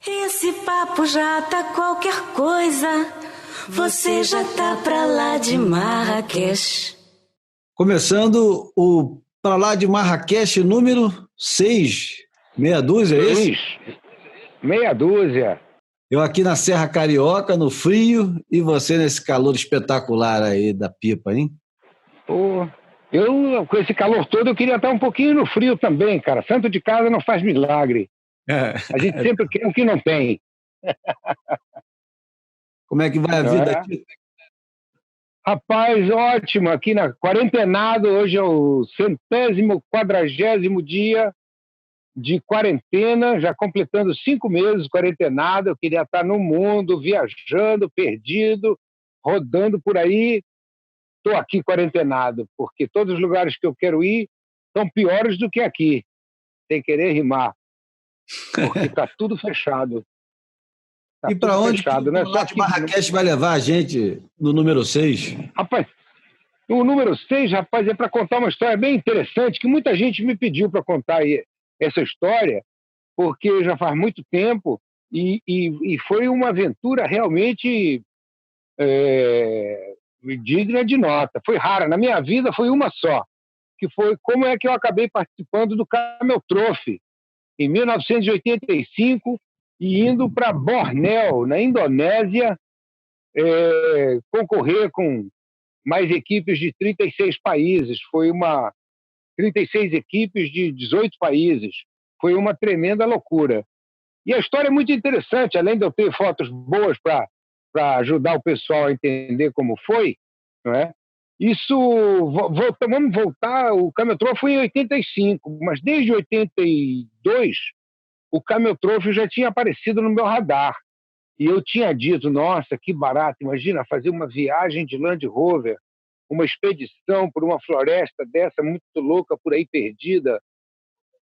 Esse papo já tá qualquer coisa. Você já tá pra lá de Marrakech. Começando o Pra Lá de Marrakech número 6. Meia dúzia, é esse? Meia dúzia. Eu aqui na Serra Carioca, no frio, e você nesse calor espetacular aí da pipa, hein? Pô, eu, com esse calor todo, eu queria estar um pouquinho no frio também, cara. Santo de casa não faz milagre. A gente sempre quer o que não tem. Como é que vai a vida É. aqui? Rapaz, ótimo. Aqui na quarentenado, hoje é o 140º dia de quarentena, já completando 5 meses de quarentenado. Eu queria estar no mundo, viajando, perdido, rodando por aí. Estou aqui quarentenado, porque todos os lugares que eu quero ir são piores do que aqui, sem querer rimar, porque está tudo fechado. Tá E para onde que fechado, o né? Pra Lá de Marrakech vai levar a gente no número 6? Rapaz, o número 6, rapaz, é para contar uma história bem interessante, que muita gente me pediu para contar aí essa história, porque já faz muito tempo, e foi uma aventura realmente digna de nota. Foi rara. Na minha vida foi uma só, que foi como é que eu acabei participando do Camel Trophy em 1985 e indo para Bornéu, na Indonésia, concorrer com mais equipes de 36 países. Foi 36 equipes de 18 países. Foi uma tremenda loucura. E a história é muito interessante, além de eu ter fotos boas para ajudar o pessoal a entender como foi, não é? Isso, vamos voltar, o Camel Trophy foi em 85, mas desde 82 o Camel Trophy já tinha aparecido no meu radar. E eu tinha dito, nossa, que barato, imagina fazer uma viagem de Land Rover, uma expedição por uma floresta dessa muito louca por aí perdida,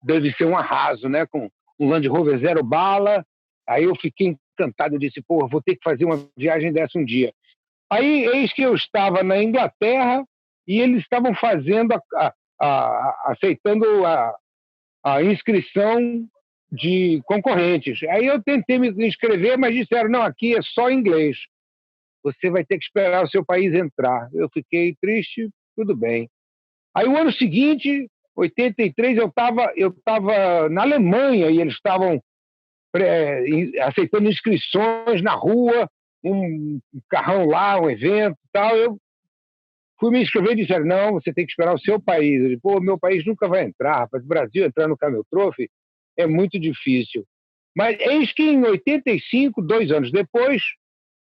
deve ser um arraso, né? Com um Land Rover zero bala. Aí eu fiquei encantado, eu disse, pô, vou ter que fazer uma viagem dessa um dia. Aí, eis que eu estava na Inglaterra e eles estavam fazendo, aceitando a inscrição de concorrentes. Aí eu tentei me inscrever, mas disseram, não, aqui é só inglês. Você vai ter que esperar o seu país entrar. Eu fiquei triste, tudo bem. Aí o ano seguinte, 83, eu estava na Alemanha e eles estavam aceitando inscrições na rua, um carrão lá, um evento e tal. Eu fui me inscrever e disseram, não, você tem que esperar o seu país. Eu disse, pô, meu país nunca vai entrar, rapaz. O Brasil entrar no Camel Trophy é muito difícil. Mas eis que em 85, 2 anos depois,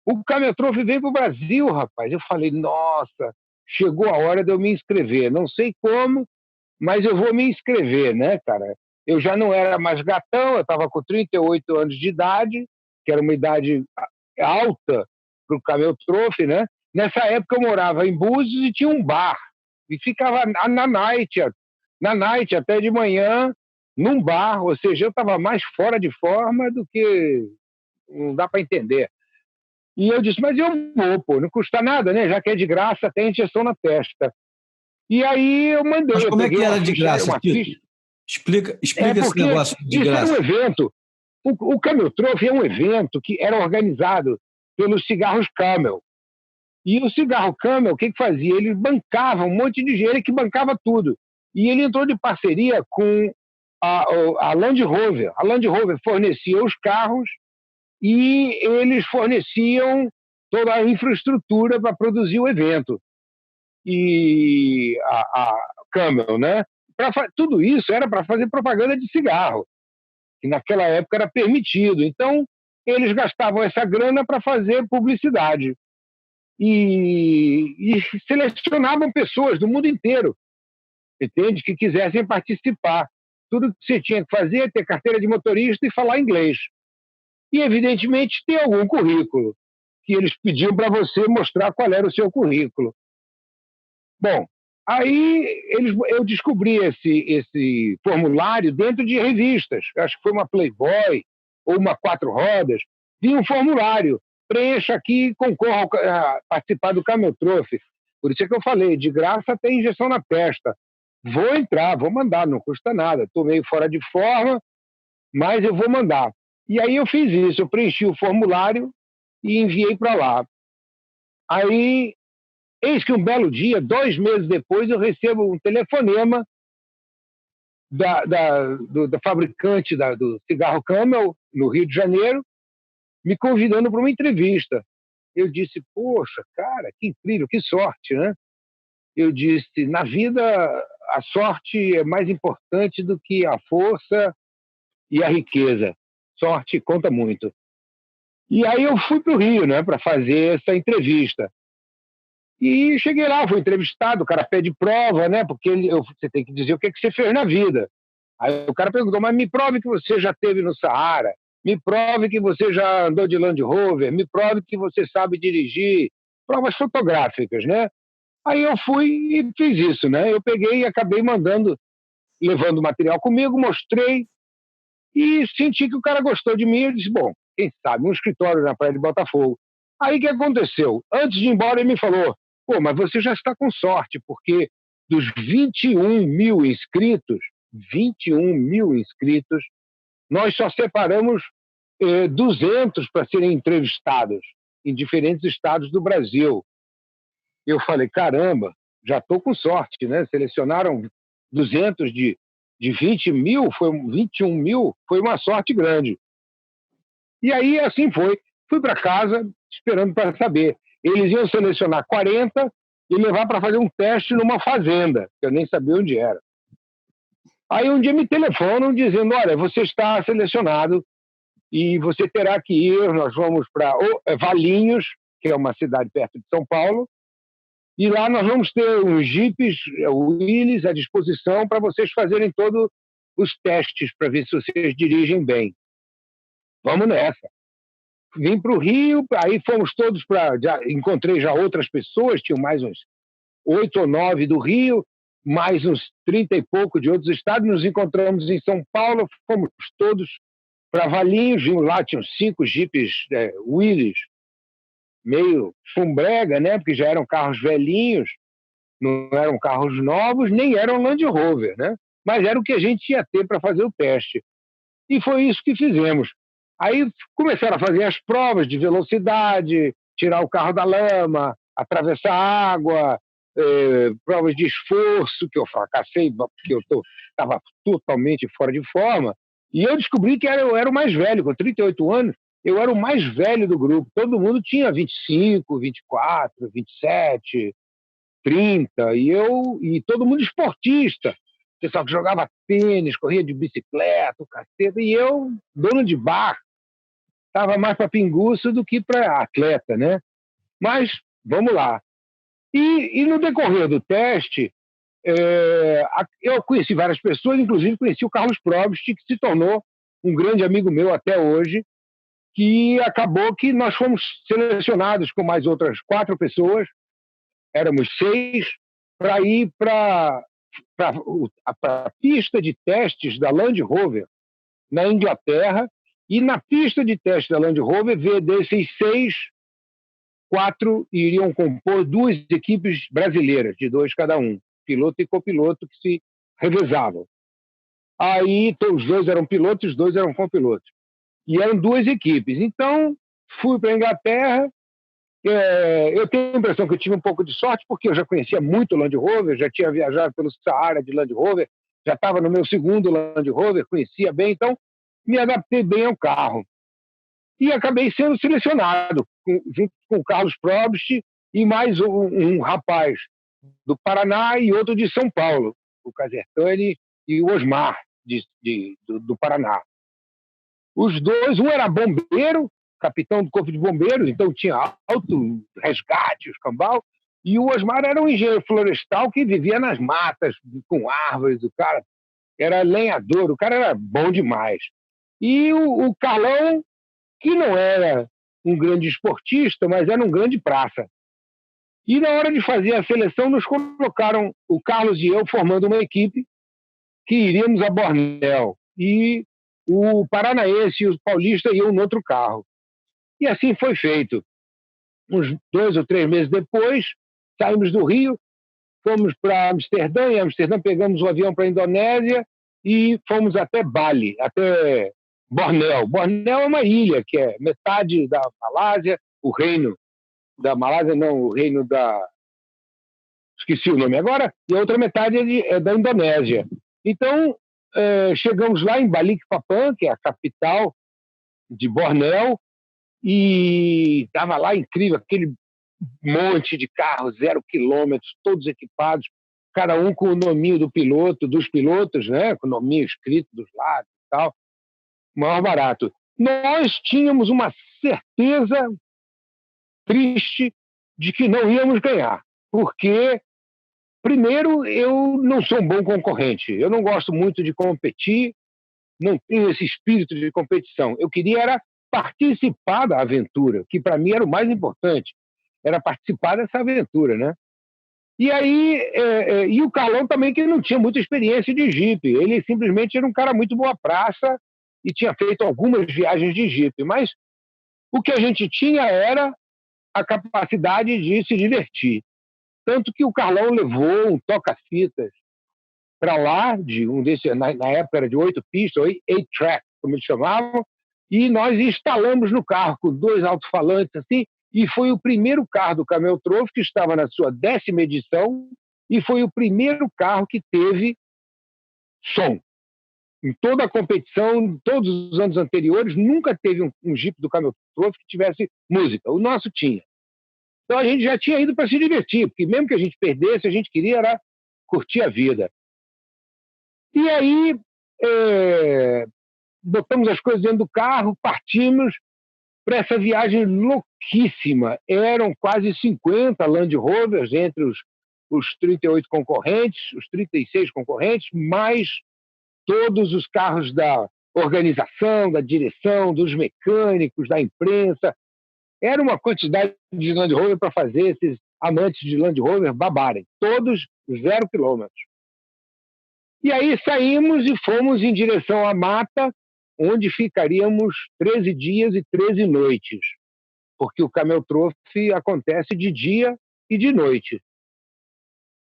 o Camel Trophy veio para o Brasil, rapaz. Eu falei, nossa, chegou a hora de eu me inscrever. Não sei como, mas eu vou me inscrever, né, cara? Eu já não era mais gatão, eu estava com 38 anos de idade, que era uma idade alta para o Camel Trophy, né? Nessa época eu morava em Búzios e tinha um bar. E ficava na night até de manhã, num bar. Ou seja, eu estava mais fora de forma do que... Não dá para entender. E eu disse, mas eu vou, pô, não custa nada, né? Já que é de graça, tem injeção na testa. E aí eu mandei. Mas como é que era de graça, uma Tito? ficha. Explica esse negócio de Isso graça. era um evento. O Camel Trophy é um evento que era organizado pelos cigarros Camel. E o cigarro Camel, o que fazia? Ele bancava um monte de gente que bancava tudo. E ele entrou de parceria com a Land Rover. A Land Rover fornecia os carros e eles forneciam toda a infraestrutura para produzir o evento. E a Camel, né? Tudo isso era para fazer propaganda de cigarro, que naquela época era permitido. Então, eles gastavam essa grana para fazer publicidade. E selecionavam pessoas do mundo inteiro, entende? Que quisessem participar. Tudo que você tinha que fazer é ter carteira de motorista e falar inglês. E, evidentemente, ter algum currículo, que eles pediam para você mostrar qual era o seu currículo. Bom, aí eu descobri esse formulário dentro de revistas. Acho que foi uma Playboy ou uma Quatro Rodas. Vi um formulário. Preencha aqui e concorra a participar do Camel Trophy. Por isso é que eu falei, de graça tem injeção na testa. Vou entrar, vou mandar, não custa nada. Estou meio fora de forma, mas eu vou mandar. E aí eu fiz isso, eu preenchi o formulário e enviei para lá. Aí, eis que um belo dia, 2 meses depois, eu recebo um telefonema da fabricante do cigarro Camel, no Rio de Janeiro, me convidando para uma entrevista. Eu disse, poxa, cara, que incrível, que sorte, né? Eu disse, na vida, a sorte é mais importante do que a força e a riqueza. Sorte conta muito. E aí eu fui para o Rio, né, para fazer essa entrevista. E cheguei lá, fui entrevistado, o cara pede prova, né, porque você tem que dizer o que você fez na vida. Aí o cara perguntou, mas me prove que você já esteve no Saara, me prove que você já andou de Land Rover, me prove que você sabe dirigir, provas fotográficas, né? Aí eu fui e fiz isso, né? Eu peguei e acabei levando o material comigo, mostrei e senti que o cara gostou de mim. Eu disse, bom, quem sabe, um escritório na Praia de Botafogo. Aí o que aconteceu? Antes de ir embora ele me falou, pô, mas você já está com sorte, porque dos 21 mil inscritos, nós só separamos 200 para serem entrevistados em diferentes estados do Brasil. Eu falei, caramba, já estou com sorte, né? Selecionaram 200 de 20 mil, 21 mil, foi uma sorte grande. E aí, assim foi. Fui para casa esperando para saber. Eles iam selecionar 40 e levar para fazer um teste numa fazenda, que eu nem sabia onde era. Aí um dia me telefonam dizendo, olha, você está selecionado e você terá que ir, nós vamos para Valinhos, que é uma cidade perto de São Paulo, e lá nós vamos ter uns jipes, Willys, à disposição para vocês fazerem todos os testes para ver se vocês dirigem bem. Vamos nessa. Vim para o Rio, aí fomos todos para... Encontrei já outras pessoas, tinham mais uns 8 ou 9 do Rio, mais uns 30 e pouco de outros estados. Nos encontramos em São Paulo, fomos todos para Valinhos, vimos lá, tinham 5 jipes Willys, meio chumbrega, né? Porque já eram carros velhinhos, não eram carros novos, nem eram Land Rover, né? Mas era o que a gente ia ter para fazer o teste. E foi isso que fizemos. Aí começaram a fazer as provas de velocidade, tirar o carro da lama, atravessar a água, provas de esforço, que eu fracassei, porque eu estava totalmente fora de forma. E eu descobri que eu era o mais velho, com 38 anos, eu era o mais velho do grupo. Todo mundo tinha 25, 24, 27, 30, e todo mundo esportista. Pessoal que jogava tênis, corria de bicicleta, o cacete, e eu, dono de bar, estava mais para pinguço do que para atleta, né? Mas, vamos lá. E no decorrer do teste, eu conheci várias pessoas, inclusive conheci o Carlos Probst, que se tornou um grande amigo meu até hoje, que acabou que nós fomos selecionados com mais outras 4 pessoas, éramos 6, para ir para a pista de testes da Land Rover na Inglaterra, e na pista de teste da Land Rover, desses 6, 4 iriam compor 2 equipes brasileiras, de 2 cada um, piloto e copiloto, que se revezavam. Aí os 2 eram pilotos, os 2 eram copilotos. E eram 2 equipes. Então, fui para a Inglaterra. Eu tenho a impressão que eu tive um pouco de sorte, porque eu já conhecia muito Land Rover, já tinha viajado pelo Saara de Land Rover, já estava no meu segundo Land Rover, conhecia bem, então me adaptei bem ao carro. E acabei sendo selecionado, junto com o Carlos Probst e mais um rapaz do Paraná e outro de São Paulo, o Casertani e o Osmar, do Paraná. Os 2, um era bombeiro, capitão do Corpo de Bombeiros, então tinha alto resgate, os cambal, e o Osmar era um engenheiro florestal que vivia nas matas, com árvores, o cara era lenhador, o cara era bom demais. E o Carlão, que não era um grande esportista, mas era um grande praça. E na hora de fazer a seleção, nos colocaram, o Carlos e eu, formando uma equipe que iríamos a Bornéu. E o paranaense e o paulista iam no outro carro. E assim foi feito. Uns 2 ou 3 meses depois, saímos do Rio, fomos para Amsterdã, e em Amsterdã pegamos um avião para a Indonésia e fomos até Bali, até Bornéu. Bornéu é uma ilha que é metade da Malásia, o reino da Malásia, não, o reino da... Esqueci o nome agora, e a outra metade é da Indonésia. Então, chegamos lá em Balikpapan, que é a capital de Bornéu, e estava lá incrível, aquele monte de carros, 0 quilômetros, todos equipados, cada um com o nominho do piloto, dos pilotos, né, com o nominho escrito dos lados e tal, maior barato. Nós tínhamos uma certeza triste de que não íamos ganhar, porque, primeiro, eu não sou um bom concorrente, eu não gosto muito de competir, não tenho esse espírito de competição. Eu queria era participar da aventura, que para mim era o mais importante, era participar dessa aventura, né? E aí, e o Carlão também, que não tinha muita experiência de Jeep, ele simplesmente era um cara muito boa praça e tinha feito algumas viagens de Jeep, mas o que a gente tinha era a capacidade de se divertir. Tanto que o Carlão levou um toca-fitas para lá, na época era de 8 pistas, 8-track, como eles chamavam, e nós instalamos no carro com 2 alto-falantes assim, e foi o primeiro carro do Camel Trophy que estava na sua 10ª edição e foi o primeiro carro que teve som. Em toda a competição, todos os anos anteriores, nunca teve um Jeep do Camel Trophy que tivesse música. O nosso tinha. Então a gente já tinha ido para se divertir, porque mesmo que a gente perdesse, a gente queria era curtir a vida. E aí, botamos as coisas dentro do carro, partimos para essa viagem louquíssima. Eram quase 50 Land Rovers entre os 38 concorrentes, os 36 concorrentes, mais todos os carros da organização, da direção, dos mecânicos, da imprensa. Era uma quantidade de Land Rover para fazer esses amantes de Land Rover babarem. Todos 0 quilômetros. E aí saímos e fomos em direção à mata, onde ficaríamos 13 dias e 13 noites, porque o Camel Trophy acontece de dia e de noite.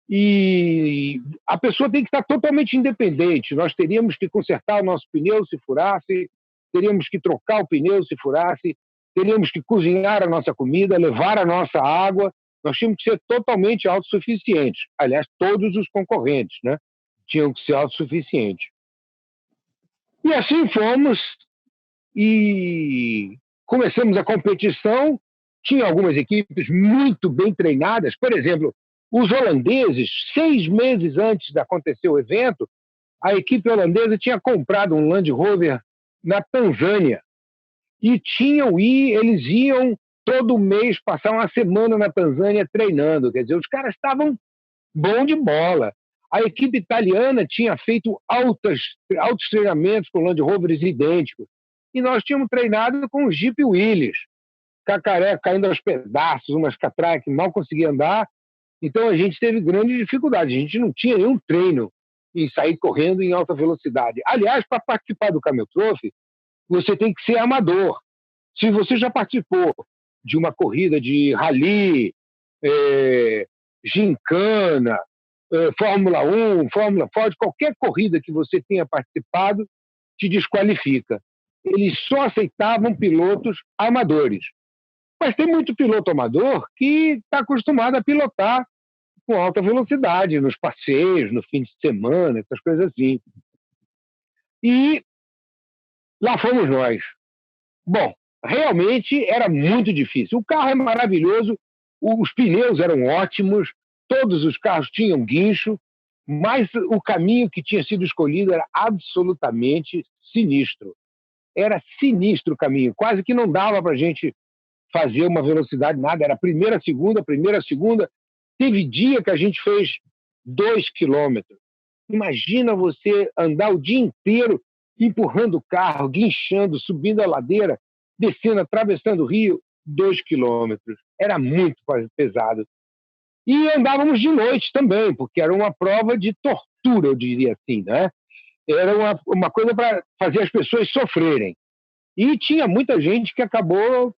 E a pessoa tem que estar totalmente independente. Nós teríamos que consertar o nosso pneu se furasse, teríamos que trocar o pneu se furasse, teríamos que cozinhar a nossa comida, levar a nossa água. Nós tínhamos que ser totalmente autossuficientes. Aliás, todos os concorrentes, né, tinham que ser autossuficientes. E assim fomos e começamos a competição. Tinha algumas equipes muito bem treinadas. Por exemplo, os holandeses, 6 meses antes de acontecer o evento, a equipe holandesa tinha comprado um Land Rover na Tanzânia. E eles iam todo mês passar uma semana na Tanzânia treinando. Quer dizer, os caras estavam bom de bola. A equipe italiana tinha feito altos treinamentos com Land Rovers idênticos. E nós tínhamos treinado com o Jeep Willys, cacaré caindo aos pedaços, umas catracas que mal conseguia andar. Então a gente teve grande dificuldade. A gente não tinha nenhum treino em sair correndo em alta velocidade. Aliás, para participar do Camel Trophy, você tem que ser amador. Se você já participou de uma corrida de rally, gincana, Fórmula 1, Fórmula Ford, qualquer corrida que você tenha participado, te desqualifica. Eles só aceitavam pilotos amadores. Mas tem muito piloto amador que está acostumado a pilotar com alta velocidade, nos passeios, no fim de semana, essas coisas assim. E lá fomos nós. Bom, realmente era muito difícil. O carro é maravilhoso, os pneus eram ótimos, todos os carros tinham guincho, mas o caminho que tinha sido escolhido era absolutamente sinistro. Era sinistro o caminho, quase que não dava para a gente fazer uma velocidade, nada. Era primeira, segunda. Teve dia que a gente fez 2 quilômetros. Imagina você andar o dia inteiro empurrando o carro, guinchando, subindo a ladeira, descendo, atravessando o rio, 2 quilômetros. Era muito pesado. E andávamos de noite também, porque era uma prova de tortura, eu diria assim, né? Era uma coisa para fazer as pessoas sofrerem. E tinha muita gente que acabou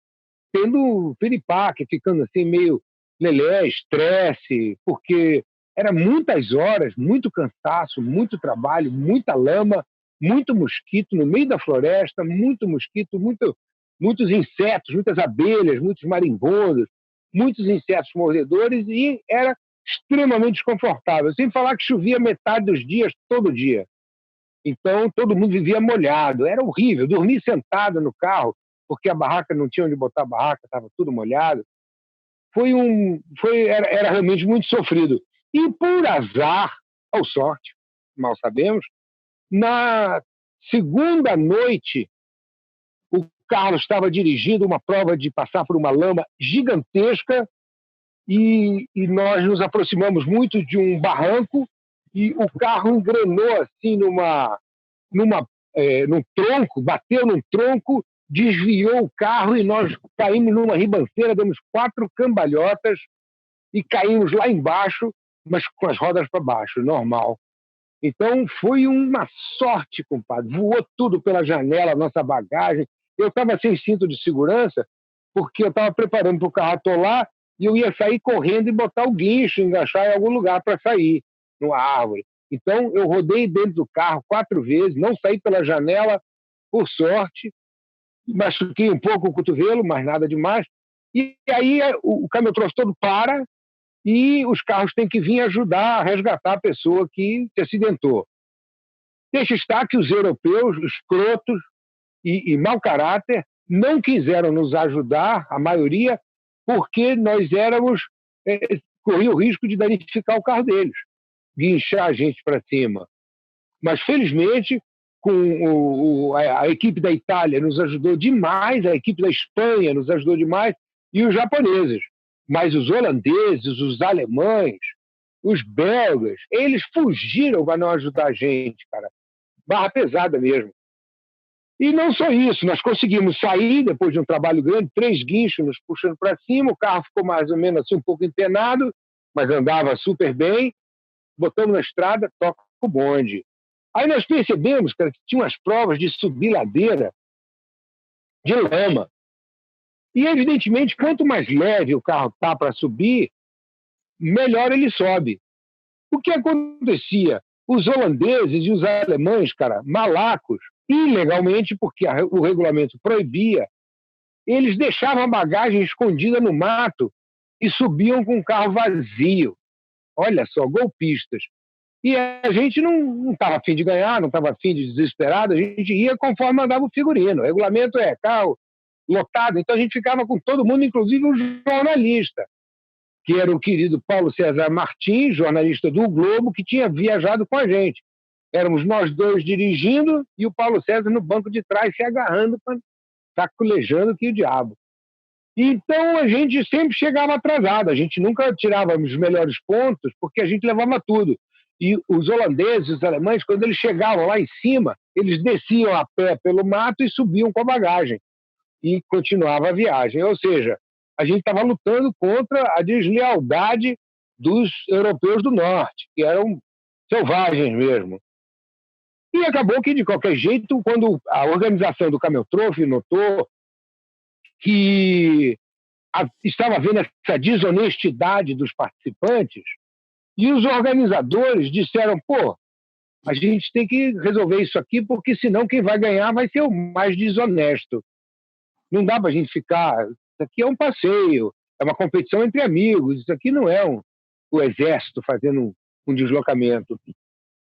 tendo piripaque, ficando assim meio lelé, estresse, porque era muitas horas, muito cansaço, muito trabalho, muita lama muito mosquito no meio da floresta, muito mosquito, muitos insetos, muitas abelhas, muitos marimbondos, muitos insetos mordedores, e era extremamente desconfortável. Sem falar que chovia metade dos dias, todo dia. Então, todo mundo vivia molhado. Era horrível. Dormir sentado no carro, porque a barraca não tinha onde botar a barraca, estava tudo molhado. Era realmente muito sofrido. E, por azar, ou sorte, mal sabemos, na segunda noite, o Carlos estava dirigindo uma prova de passar por uma lama gigantesca e nós nos aproximamos muito de um barranco e o carro engrenou assim num tronco, bateu num tronco, desviou o carro e nós caímos numa ribanceira, demos 4 cambalhotas e caímos lá embaixo, mas com as rodas para baixo, normal. Então foi uma sorte, compadre. Voou tudo pela janela, nossa bagagem. Eu estava sem cinto de segurança, porque eu estava preparando para o carro atolar e eu ia sair correndo e botar o guincho, enganchar em algum lugar para sair, numa árvore. Então eu rodei dentro do carro 4 vezes, não saí pela janela, por sorte, machuquei um pouco o cotovelo, mas nada demais. E aí o caminhão-troço todo para e os carros têm que vir ajudar a resgatar a pessoa que se acidentou. Deixa estar que os europeus, escrotos e mau caráter, não quiseram nos ajudar, a maioria, porque nós corria o risco de danificar o carro deles, guinchar a gente para cima. Mas, felizmente, a equipe da Itália nos ajudou demais, a equipe da Espanha nos ajudou demais, e os japoneses. Mas os holandeses, os alemães, os belgas, eles fugiram para não ajudar a gente, cara. Barra pesada mesmo. E não só isso, nós conseguimos sair depois de um trabalho grande, 3 guinchos nos puxando para cima, o carro ficou mais ou menos assim um pouco empenado, mas andava super bem, botamos na estrada, toca o bonde. Aí nós percebemos, cara, que tinha umas provas de subir ladeira de lama. E, evidentemente, quanto mais leve o carro está para subir, melhor ele sobe. O que acontecia? Os holandeses e os alemães, cara, malacos, ilegalmente, porque o regulamento proibia, eles deixavam a bagagem escondida no mato e subiam com o carro vazio. Olha só, golpistas. E a gente não estava afim de ganhar, não estava afim de desesperado, a gente ia conforme andava o figurino. O regulamento é carro lotado, então a gente ficava com todo mundo, inclusive o jornalista, que era o querido Paulo César Martins, jornalista do Globo, que tinha viajado com a gente. Éramos nós dois dirigindo e o Paulo César no banco de trás se agarrando, sacolejando que o diabo. Então a gente sempre chegava atrasado, a gente nunca tirava os melhores pontos, porque a gente levava tudo. E os holandeses, os alemães, quando eles chegavam lá em cima, eles desciam a pé pelo mato e subiam com a bagagem. E continuava a viagem. Ou seja, a gente estava lutando contra a deslealdade dos europeus do norte, que eram selvagens mesmo. E acabou que, de qualquer jeito, quando a organização do Cameltroph notou que estava vendo essa desonestidade dos participantes, e os organizadores disseram, a gente tem que resolver isso aqui, porque senão quem vai ganhar vai ser o mais desonesto. Não dá para a gente ficar... Isso aqui é um passeio, é uma competição entre amigos, isso aqui não é o exército fazendo um deslocamento.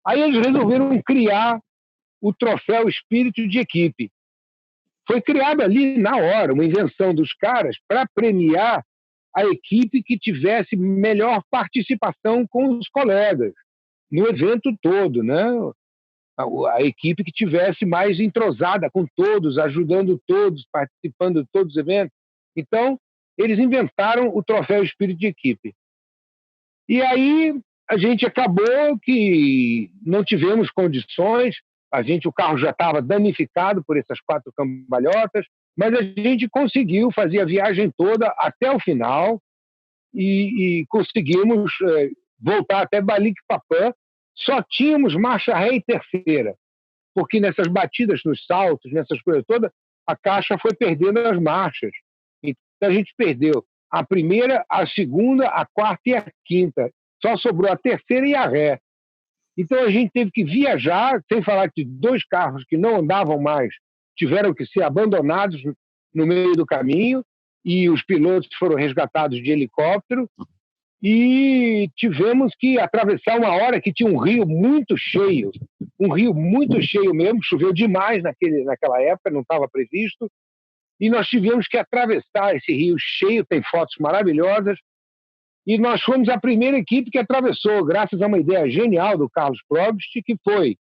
Aí eles resolveram criar o troféu Espírito de Equipe. Foi criado ali na hora, uma invenção dos caras para premiar a equipe que tivesse melhor participação com os colegas no evento todo, né? A equipe que tivesse mais entrosada com todos, ajudando todos, participando de todos os eventos. Então, eles inventaram o troféu Espírito de Equipe. E aí a gente acabou que não tivemos condições, o carro já estava danificado por essas 4 cambalhotas, mas a gente conseguiu fazer a viagem toda até o final e conseguimos voltar até Balikpapan. Só tínhamos marcha ré e terceira, porque nessas batidas nos saltos, nessas coisas todas, a caixa foi perdendo as marchas. Então a gente perdeu a primeira, a segunda, a quarta e a quinta. Só sobrou a terceira e a ré. Então a gente teve que viajar, sem falar que 2 carros que não andavam mais tiveram que ser abandonados no meio do caminho, e os pilotos foram resgatados de helicóptero, e tivemos que atravessar uma hora que tinha um rio muito cheio mesmo, choveu demais naquela época, não estava previsto, e nós tivemos que atravessar esse rio cheio, tem fotos maravilhosas, e nós fomos a primeira equipe que atravessou, graças a uma ideia genial do Carlos Probst, que foi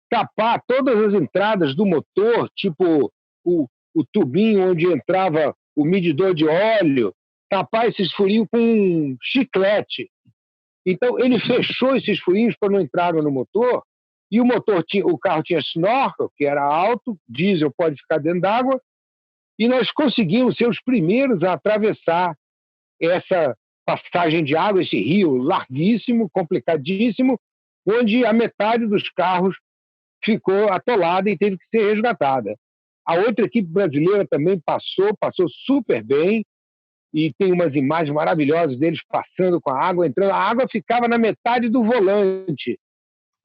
tapar todas as entradas do motor, tipo o tubinho onde entrava o medidor de óleo, tapar esses furinhos com um chiclete. Então, ele fechou esses furinhos para não entrarem no motor, e o carro tinha snorkel, que era alto, diesel pode ficar dentro d'água, e nós conseguimos ser os primeiros a atravessar essa passagem de água, esse rio larguíssimo, complicadíssimo, onde a metade dos carros ficou atolada e teve que ser resgatada. A outra equipe brasileira também passou super bem, e tem umas imagens maravilhosas deles passando com a água, entrando. A água ficava na metade do volante.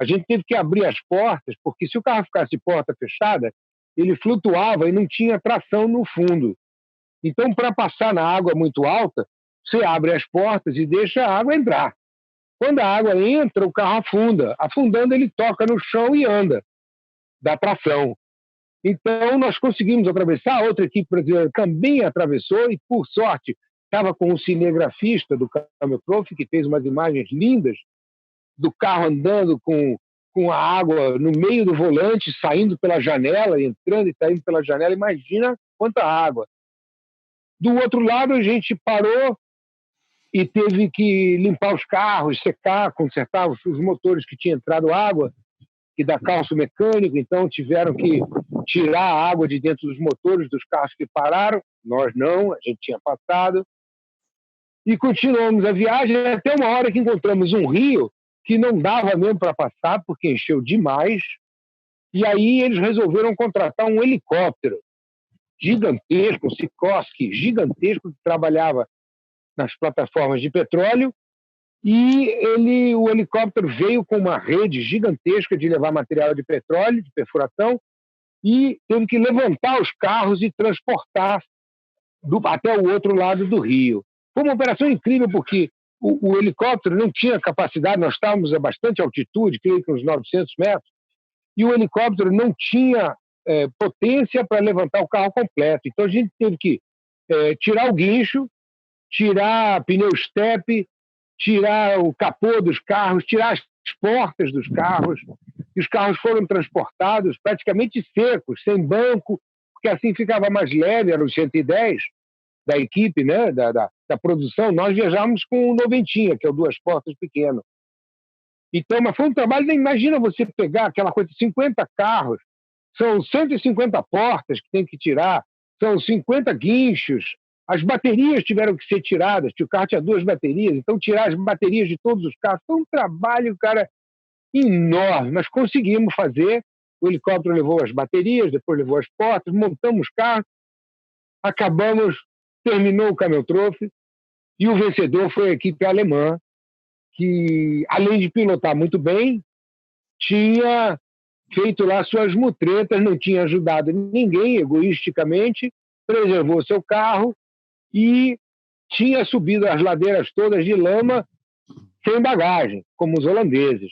A gente teve que abrir as portas, porque se o carro ficasse porta fechada, ele flutuava e não tinha tração no fundo. Então, para passar na água muito alta, você abre as portas e deixa a água entrar. Quando a água entra, o carro afunda. Afundando, ele toca no chão e anda, dá tração. Então, nós conseguimos atravessar, a outra equipe brasileira também atravessou, e, por sorte, estava com um cinegrafista do Camel Trophy, que fez umas imagens lindas do carro andando com a água no meio do volante, saindo pela janela, entrando e saindo pela janela. Imagina quanta água. Do outro lado, a gente parou e teve que limpar os carros, secar, consertar os motores que tinha entrado água, que dá calço mecânico, então tiveram que tirar a água de dentro dos motores dos carros que pararam. Nós não, a gente tinha passado. E continuamos a viagem até uma hora que encontramos um rio que não dava mesmo para passar, porque encheu demais. E aí eles resolveram contratar um helicóptero gigantesco, um Sikorsky gigantesco, que trabalhava nas plataformas de petróleo, e o helicóptero veio com uma rede gigantesca de levar material de petróleo, de perfuração, e teve que levantar os carros e transportar até o outro lado do rio. Foi uma operação incrível, porque o helicóptero não tinha capacidade, nós estávamos a bastante altitude, creio que uns 900 metros, e o helicóptero não tinha potência para levantar o carro completo. Então a gente teve que tirar o guincho, tirar pneu step, tirar o capô dos carros, tirar as portas dos carros, e os carros foram transportados praticamente secos, sem banco, porque assim ficava mais leve, eram os 110 da equipe, né, da produção. Nós viajamos com o noventinha, que é o duas portas pequeno. Então, mas foi um trabalho, imagina você pegar aquela coisa de 50 carros, são 150 portas que tem que tirar, são 50 guinchos, as baterias tiveram que ser tiradas, o carro tinha 2 baterias, então tirar as baterias de todos os carros, foi um trabalho, cara, enorme, mas conseguimos fazer. O helicóptero levou as baterias, depois levou as portas, montamos o carro, terminou o Camel Trophy, e o vencedor foi a equipe alemã, que, além de pilotar muito bem, tinha feito lá suas mutretas, não tinha ajudado ninguém egoisticamente, preservou seu carro e tinha subido as ladeiras todas de lama sem bagagem, como os holandeses.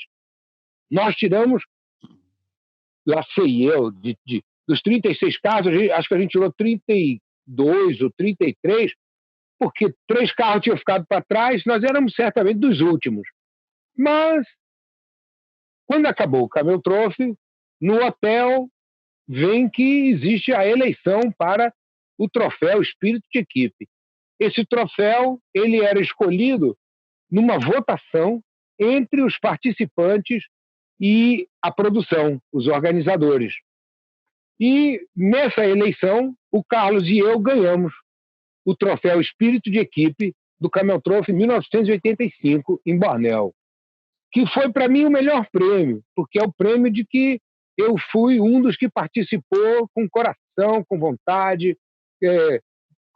Nós tiramos, lá sei eu, dos 36 carros, acho que a gente tirou 32 ou 33, porque 3 carros tinham ficado para trás, nós éramos certamente dos últimos. Mas, quando acabou o Camel Trophy, no hotel vem que existe a eleição para o troféu Espírito de Equipe. Esse troféu ele era escolhido numa votação entre os participantes e a produção, os organizadores. E nessa eleição, o Carlos e eu ganhamos o troféu Espírito de Equipe do Camel Trophy 1985 em Bornéu, que foi para mim o melhor prêmio, porque é o prêmio de que eu fui um dos que participou com coração, com vontade,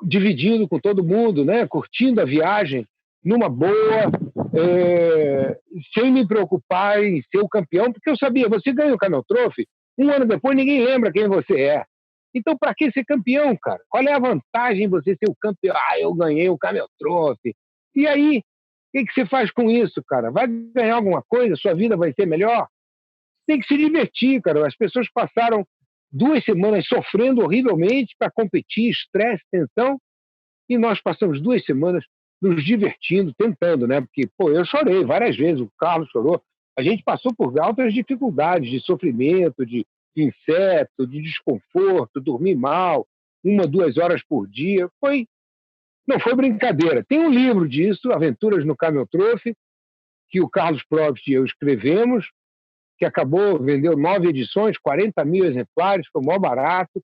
dividindo com todo mundo, né? Curtindo a viagem numa boa, sem me preocupar em ser o campeão, porque eu sabia, você ganha o Camel Trophy, um ano depois ninguém lembra quem você é. Então, para que ser campeão, cara? Qual é a vantagem em você ser o campeão? Eu ganhei o Camel Trophy. E aí, o que você faz com isso, cara? Vai ganhar alguma coisa? Sua vida vai ser melhor? Tem que se divertir, cara. As pessoas passaram 2 semanas sofrendo horrivelmente para competir, estresse, tensão, e nós passamos 2 semanas nos divertindo, tentando, né? Porque, eu chorei várias vezes, o Carlos chorou. A gente passou por altas dificuldades de sofrimento, de inseto, de desconforto, dormir mal, 1, 2 horas por dia. Não foi brincadeira. Tem um livro disso, Aventuras no Camel Trophy, que o Carlos Probst e eu escrevemos, que vendeu 9 edições, 40 mil exemplares, foi o maior barato.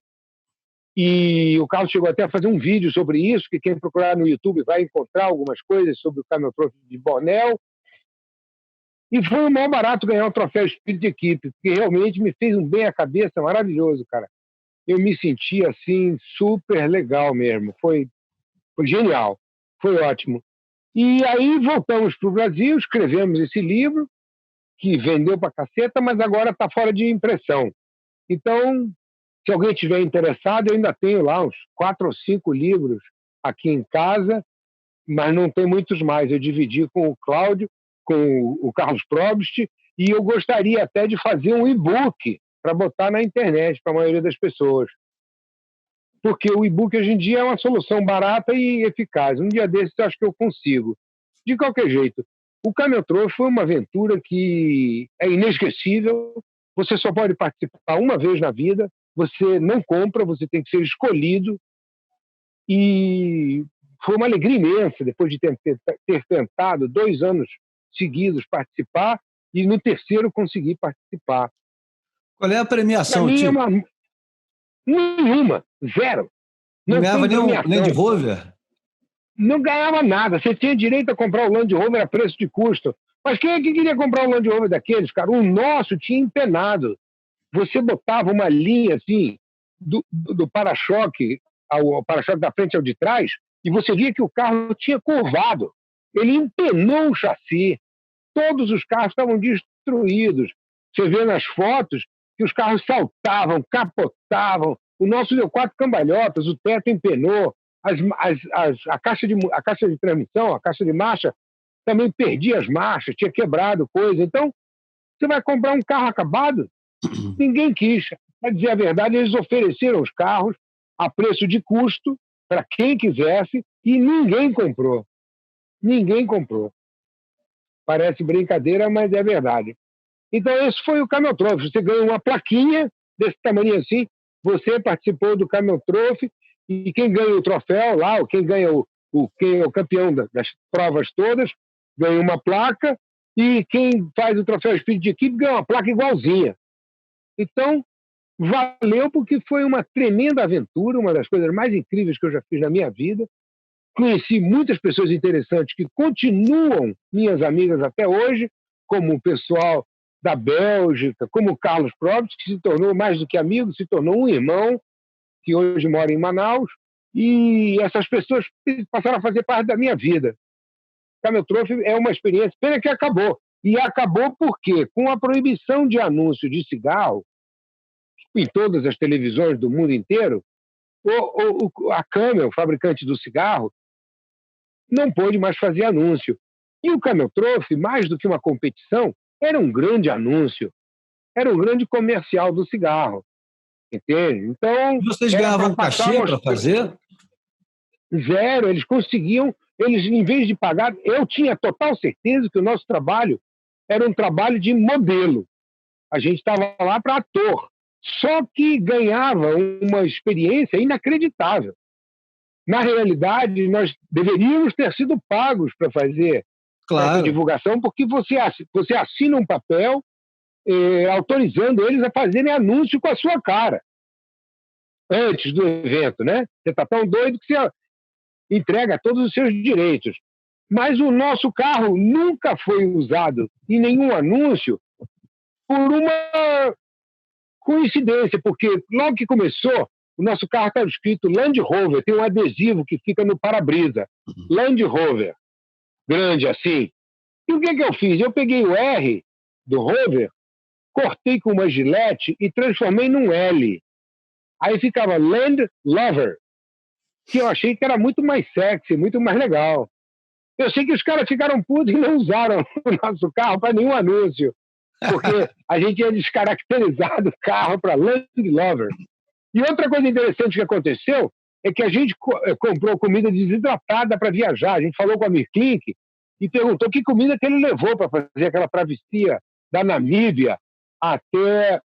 E o Carlos chegou até a fazer um vídeo sobre isso, que quem procurar no YouTube vai encontrar algumas coisas sobre o Camel Trophy de Bornéu. E foi o maior barato ganhar o troféu Espírito de Equipe, porque realmente me fez um bem à cabeça maravilhoso, cara. Eu me senti, assim, super legal mesmo. Foi genial, foi ótimo. E aí voltamos para o Brasil, escrevemos esse livro, que vendeu para caceta, mas agora está fora de impressão. Então, se alguém estiver interessado, eu ainda tenho lá uns 4 ou 5 livros aqui em casa, mas não tem muitos mais. Eu dividi com o Cláudio, com o Carlos Probst, e eu gostaria até de fazer um e-book para botar na internet para a maioria das pessoas. Porque o e-book hoje em dia é uma solução barata e eficaz. Um dia desses eu acho que eu consigo. De qualquer jeito, o Camel Trophy foi uma aventura que é inesquecível. Você só pode participar uma vez na vida. Você não compra, você tem que ser escolhido. E foi uma alegria imensa, depois de ter tentado 2 anos seguidos participar, e no terceiro conseguir participar. Qual é a premiação, Tio? Nenhuma, 0. Não ganhava nem um Land Rover? Não ganhava nada. Você tinha direito a comprar o Land Rover a preço de custo. Mas quem é que queria comprar um Land Rover daqueles, cara? O nosso tinha empenado. Você botava uma linha assim do para-choque, o para-choque da frente ao de trás, e você via que o carro tinha curvado. Ele empenou o chassi. Todos os carros estavam destruídos. Você vê nas fotos que os carros saltavam, capotavam. O nosso deu 4 cambalhotas, o teto empenou, a caixa de transmissão, a caixa de marcha, também perdia as marchas, tinha quebrado coisa. Então, você vai comprar um carro acabado? Ninguém quis. Para dizer a verdade, eles ofereceram os carros a preço de custo para quem quisesse e ninguém comprou. Ninguém comprou. Parece brincadeira, mas é verdade. Então, esse foi o Camel Trophy. Você ganha uma plaquinha desse tamanho assim, você participou do Camel Trophy, e quem ganha o troféu lá, ou quem ganha quem é o campeão das provas todas, ganha uma placa, e quem faz o troféu Espírito de Equipe ganha uma placa igualzinha. Então, valeu, porque foi uma tremenda aventura, uma das coisas mais incríveis que eu já fiz na minha vida. Conheci muitas pessoas interessantes que continuam minhas amigas até hoje, como o pessoal da Bélgica, como o Carlos Probst, que se tornou mais do que amigo, se tornou um irmão, que hoje mora em Manaus, e essas pessoas passaram a fazer parte da minha vida. Camel Trophy é uma experiência, pena que acabou. E acabou porque, com a proibição de anúncio de cigarro, em todas as televisões do mundo inteiro, a Camel, fabricante do cigarro, não pôde mais fazer anúncio. E o Camel Trophy, mais do que uma competição, era um grande anúncio, era um grande comercial do cigarro. Entende? Então, vocês ganhavam cachê para fazer? 0, eles conseguiam, em vez de pagar, eu tinha total certeza que o nosso trabalho era um trabalho de modelo. A gente estava lá para ator. Só que ganhava uma experiência inacreditável. Na realidade, nós deveríamos ter sido pagos para fazer essa divulgação, porque você assina um papel autorizando eles a fazerem anúncio com a sua cara antes do evento, né? Você está tão doido que você entrega todos os seus direitos. Mas o nosso carro nunca foi usado em nenhum anúncio por uma coincidência, porque logo que começou, o nosso carro estava escrito Land Rover, tem um adesivo que fica no para-brisa, Land Rover, grande assim. E o que eu fiz? Eu peguei o R do Rover, cortei com uma gilete e transformei num L. Aí ficava Land Lover, que eu achei que era muito mais sexy, muito mais legal. Eu sei que os caras ficaram putos e não usaram o nosso carro para nenhum anúncio, porque a gente tinha descaracterizado o carro para Land Lover. E outra coisa interessante que aconteceu é que a gente comprou comida desidratada para viajar. A gente falou com a Mirklink e perguntou que comida que ele levou para fazer aquela travessia da Namíbia até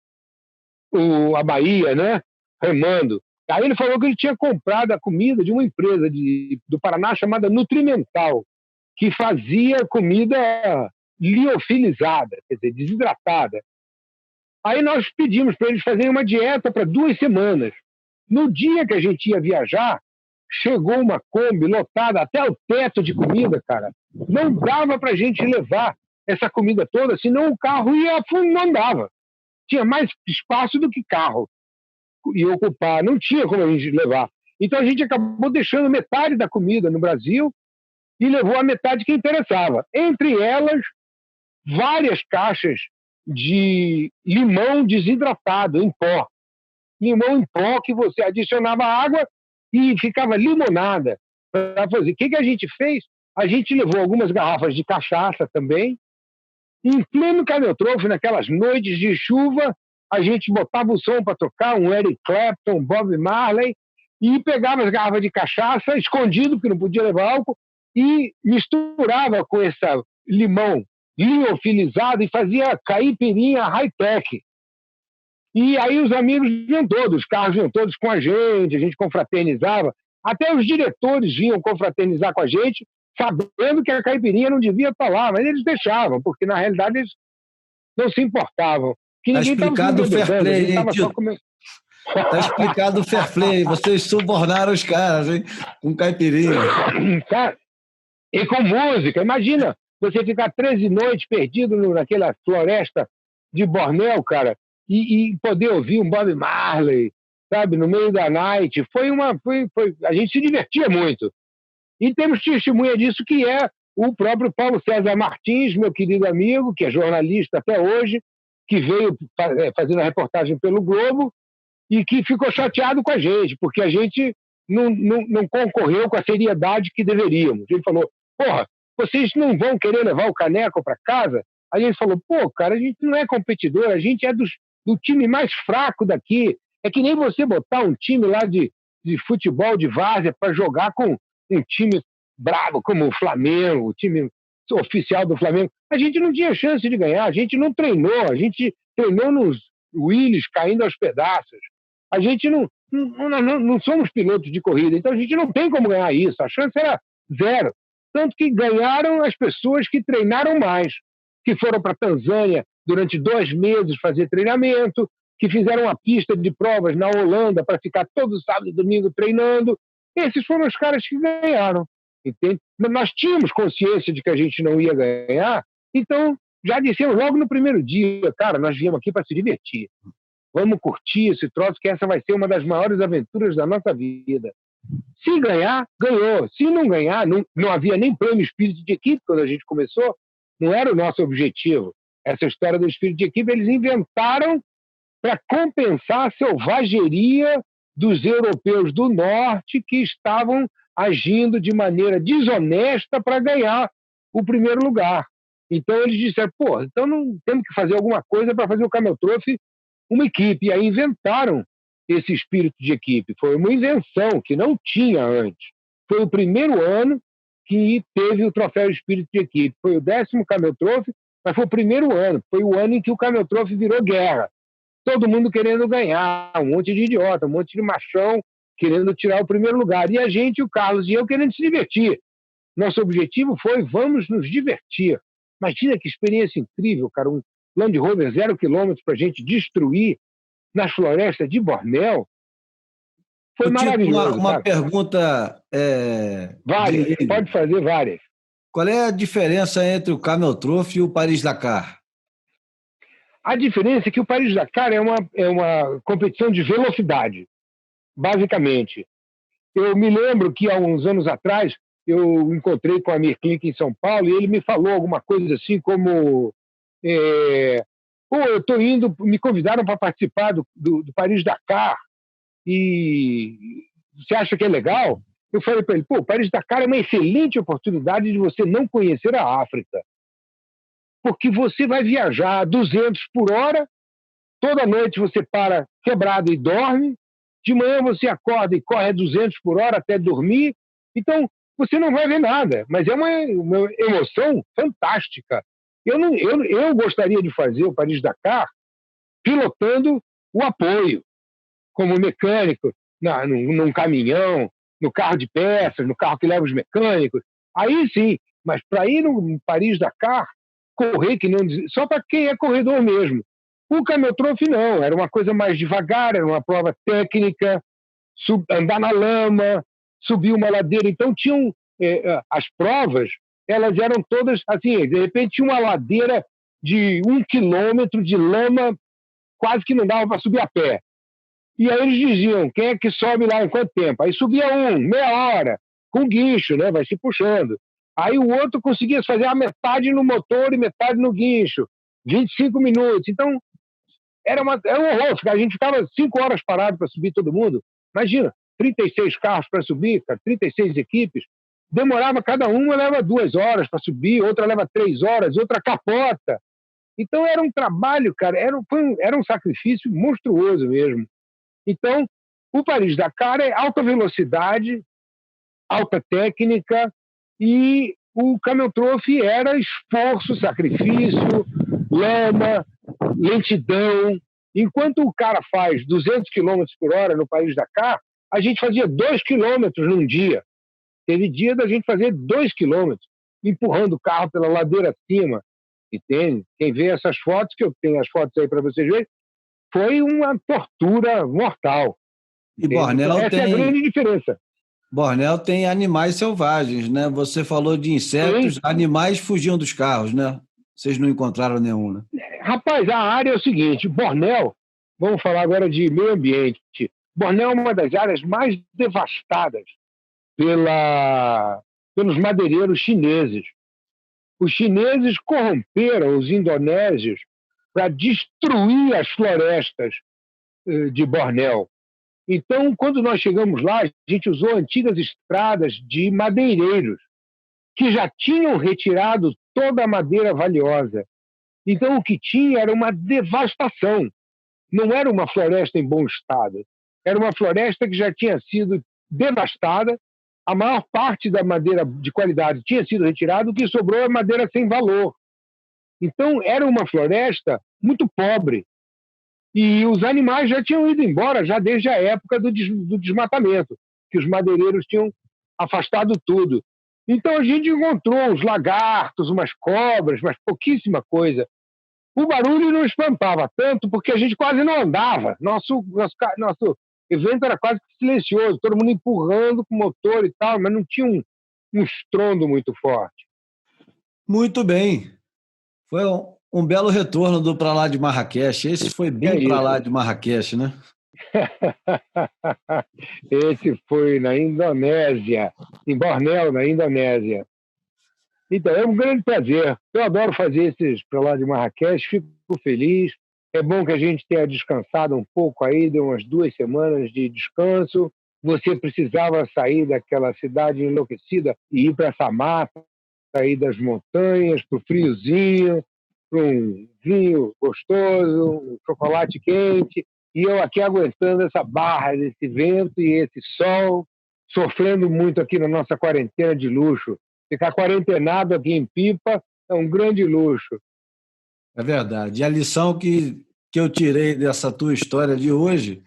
a Bahia, né? Remando. Aí ele falou que ele tinha comprado a comida de uma empresa do Paraná chamada Nutrimental, que fazia comida liofilizada, quer dizer, desidratada. Aí nós pedimos para eles fazerem uma dieta para 2 semanas. No dia que a gente ia viajar, chegou uma Kombi lotada até o teto de comida, cara. Não dava para a gente levar essa comida toda, senão o carro não andava. Tinha mais espaço do que carro ia ocupar, não tinha como a gente levar. Então a gente acabou deixando metade da comida no Brasil e levou a metade que interessava. Entre elas, várias caixas de limão desidratado em pó. Limão em pó que você adicionava água e ficava limonada para fazer. O que a gente fez? A gente levou algumas garrafas de cachaça também. Em pleno cameltrofe, naquelas noites de chuva, a gente botava o som para tocar, um Eric Clapton, Bob Marley, e pegava as garrafas de cachaça, escondido, porque não podia levar álcool, e misturava com esse limão liofilizado e fazia caipirinha high-tech. E aí os amigos vinham todos, os carros vinham todos com a gente confraternizava. Até os diretores vinham confraternizar com a gente, sabendo que a caipirinha não devia estar lá, mas eles deixavam, porque na realidade eles não se importavam. Está explicado o fair play, hein, tio? Está explicado o fair play. Vocês subornaram os caras, hein? Com caipirinha. E com música. Imagina você ficar 13 noites perdido naquela floresta de Bornéu, cara, e poder ouvir um Bob Marley, sabe, no meio da night. A gente se divertia muito. E temos testemunha disso, que é o próprio Paulo César Martins, meu querido amigo, que é jornalista até hoje, que veio fazendo a reportagem pelo Globo e que ficou chateado com a gente, porque a gente não concorreu com a seriedade que deveríamos. Ele falou, porra, vocês não vão querer levar o caneco para casa? A gente falou, pô, cara, a gente não é competidor, a gente é do time mais fraco daqui. É que nem você botar um time lá de futebol de várzea para jogar com um time bravo como o Flamengo, o time oficial do Flamengo. A gente não tinha chance de ganhar, a gente não treinou, a gente treinou nos Willys caindo aos pedaços. A gente não somos pilotos de corrida, então a gente não tem como ganhar isso, a chance era 0. Tanto que ganharam as pessoas que treinaram mais, que foram para a Tanzânia durante 2 meses fazer treinamento, que fizeram uma pista de provas na Holanda para ficar todo sábado e domingo treinando. Esses foram os caras que ganharam. Entende? Nós tínhamos consciência de que a gente não ia ganhar, então já dissemos logo no primeiro dia, cara, nós viemos aqui para se divertir. Vamos curtir esse troço, que essa vai ser uma das maiores aventuras da nossa vida. Se ganhar, ganhou. Se não ganhar, não havia nem prêmio espírito de equipe quando a gente começou, não era o nosso objetivo. Essa história do espírito de equipe eles inventaram para compensar a selvageria dos europeus do norte que estavam agindo de maneira desonesta para ganhar o primeiro lugar. Então eles disseram, pô, então não temos que fazer alguma coisa para fazer o Camel Trophy uma equipe. E aí inventaram esse espírito de equipe. Foi uma invenção que não tinha antes. Foi o primeiro ano que teve o troféu espírito de equipe. Foi o 10º Camel Trophy, mas foi o primeiro ano. Foi o ano em que o Camel Trophy virou guerra. Todo mundo querendo ganhar, um monte de idiota, um monte de machão querendo tirar o primeiro lugar. E a gente, o Carlos e eu, querendo se divertir. Nosso objetivo foi, vamos nos divertir. Imagina que experiência incrível, cara. Um Land Rover 0 km para a gente destruir nas florestas de Bornéu. Foi maravilhoso. Uma pergunta... Várias, pode fazer várias. Qual é a diferença entre o Camel Trophy e o Paris-Dakar? A diferença é que o Paris-Dakar é uma competição de velocidade, basicamente. Eu me lembro que há uns anos atrás eu encontrei com a Amir Klink em São Paulo e ele me falou alguma coisa assim como eu estou indo, me convidaram para participar do Paris-Dakar e você acha que é legal? Eu falei para ele, o Paris-Dakar é uma excelente oportunidade de você não conhecer a África, porque você vai viajar a 200 por hora, toda noite você para quebrado e dorme, de manhã você acorda e corre a 200 por hora até dormir, então você não vai ver nada, mas é uma emoção fantástica. Eu gostaria de fazer o Paris-Dakar pilotando o apoio, como mecânico, num caminhão, no carro de peças, no carro que leva os mecânicos. Aí sim, mas para ir no Paris-Dakar, correr que nem só para quem é corredor mesmo. O Cameltrophy não, era uma coisa mais devagar, era uma prova técnica, andar na lama, subir uma ladeira. Então tinham as provas, elas eram todas assim, de repente tinha uma ladeira de 1 quilômetro de lama, quase que não dava para subir a pé. E aí eles diziam, quem é que sobe lá em quanto tempo? Aí subia meia hora, com guincho, né? Vai se puxando. Aí o outro conseguia fazer a metade no motor e metade no guincho, 25 minutos. Então, era um horror. A gente ficava 5 horas parado para subir todo mundo. Imagina, 36 carros para subir, 36 equipes. Demorava, cada uma leva 2 horas para subir, outra leva 3 horas, outra capota. Então era um trabalho, cara, era um sacrifício monstruoso mesmo. Então, o Paris-Dakar é alta velocidade, alta técnica, e o Cameltrophy era esforço, sacrifício, lama, lentidão. Enquanto o cara faz 200 km por hora no Paris-Dakar, a gente fazia 2 km num dia. Teve dia da gente fazer 2 km, empurrando o carro pela ladeira acima, entende? Quem vê essas fotos, que eu tenho as fotos aí para vocês verem, foi uma tortura mortal. E Bornéu essa é a grande diferença. Bornéu tem animais selvagens, né? Você falou de insetos, animais fugiam dos carros, né? Vocês não encontraram nenhum, né? Rapaz, a área é o seguinte, Bornéu, vamos falar agora de meio ambiente. Bornéu é uma das áreas mais devastadas pelos madeireiros chineses. Os chineses corromperam os indonésios para destruir as florestas de Bornéu. Então, quando nós chegamos lá, a gente usou antigas estradas de madeireiros, que já tinham retirado toda a madeira valiosa. Então, o que tinha era uma devastação. Não era uma floresta em bom estado. Era uma floresta que já tinha sido devastada, a maior parte da madeira de qualidade tinha sido retirada, o que sobrou é madeira sem valor. Então, era uma floresta muito pobre. E os animais já tinham ido embora, já desde a época do desmatamento, que os madeireiros tinham afastado tudo. Então, a gente encontrou uns lagartos, umas cobras, mas pouquíssima coisa. O barulho não espantava tanto, porque a gente quase não andava. Nosso evento era quase silencioso, todo mundo empurrando com o motor e tal, mas não tinha um estrondo muito forte. Muito bem. Foi um belo retorno do Pra Lá de Marrakech. Esse foi bem Pra Lá de Marrakech, né? Esse foi na Indonésia, em Bornéu, na Indonésia. Então, é um grande prazer. Eu adoro fazer esses Pra Lá de Marrakech, fico feliz. É bom que a gente tenha descansado um pouco aí, deu umas 2 semanas de descanso. Você precisava sair daquela cidade enlouquecida e ir para essa mata, sair das montanhas, para o friozinho, para um vinho gostoso, um chocolate quente. E eu aqui aguentando essa barra desse vento e esse sol, sofrendo muito aqui na nossa quarentena de luxo. Ficar quarentenado aqui em Pipa é um grande luxo. É verdade. E a lição que eu tirei dessa tua história de hoje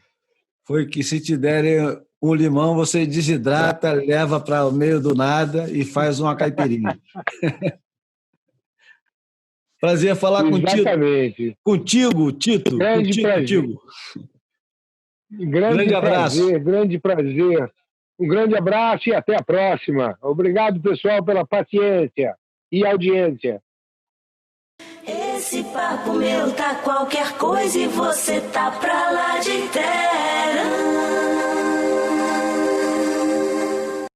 foi que se te derem um limão, você desidrata, leva para o meio do nada e faz uma caipirinha. Prazer falar Exatamente. Contigo, Tito. Grande prazer. Grande abraço. Grande prazer. Um grande abraço e até a próxima. Obrigado, pessoal, pela paciência e audiência. Esse papo meu tá qualquer coisa e você tá pra lá de terra.